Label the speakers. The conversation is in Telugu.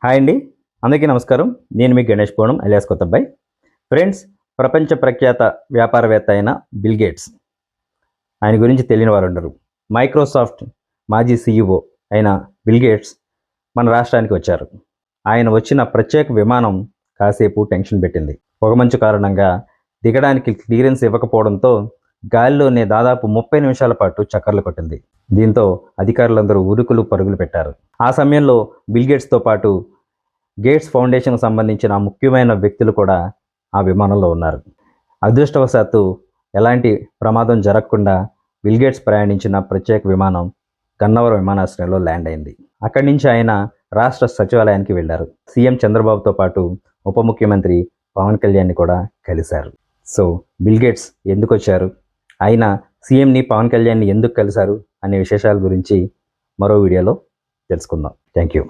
Speaker 1: హాయ్ అండి, అందరికీ నమస్కారం. నేను మీ గణేష్ పోవడం అలియాస్ కొత్తబ్బాయి. ఫ్రెండ్స్, ప్రపంచ ప్రఖ్యాత వ్యాపారవేత్త అయిన బిల్ గేట్స్, ఆయన గురించి తెలియని వారు ఉండరు. మైక్రోసాఫ్ట్ మాజీ CEO అయిన బిల్ గేట్స్ మన రాష్ట్రానికి వచ్చారు. ఆయన వచ్చిన ప్రత్యేక విమానం కాసేపు టెన్షన్ పెట్టింది. పొగమంచు కారణంగా దిగడానికి క్లియరెన్స్ ఇవ్వకపోవడంతో గాలిలోనే దాదాపు 30 నిమిషాల పాటు చక్కర్లు కొట్టింది. దీంతో అధికారులందరూ ఉరుకులు పరుగులు పెట్టారు. ఆ సమయంలో బిల్ గేట్స్తో పాటు గేట్స్ ఫౌండేషన్కు సంబంధించిన ముఖ్యమైన వ్యక్తులు కూడా ఆ విమానంలో ఉన్నారు. అదృష్టవశాత్తు ఎలాంటి ప్రమాదం జరగకుండా బిల్ గేట్స్ ప్రయాణించిన ప్రత్యేక విమానం గన్నవరం విమానాశ్రయంలో ల్యాండ్ అయింది. అక్కడి నుంచి ఆయన రాష్ట్ర సచివాలయానికి వెళ్ళారు. సీఎం చంద్రబాబుతో పాటు ఉప ముఖ్యమంత్రి పవన్ కళ్యాణ్ని కూడా కలిశారు. సో బిల్ గేట్స్ ఎందుకు వచ్చారు, ఆయన సీఎంని పవన్ కళ్యాణ్ని ఎందుకు కలిశారు అనే విశేషాల గురించి మరో వీడియోలో తెలుసుకుందాం. Thank you.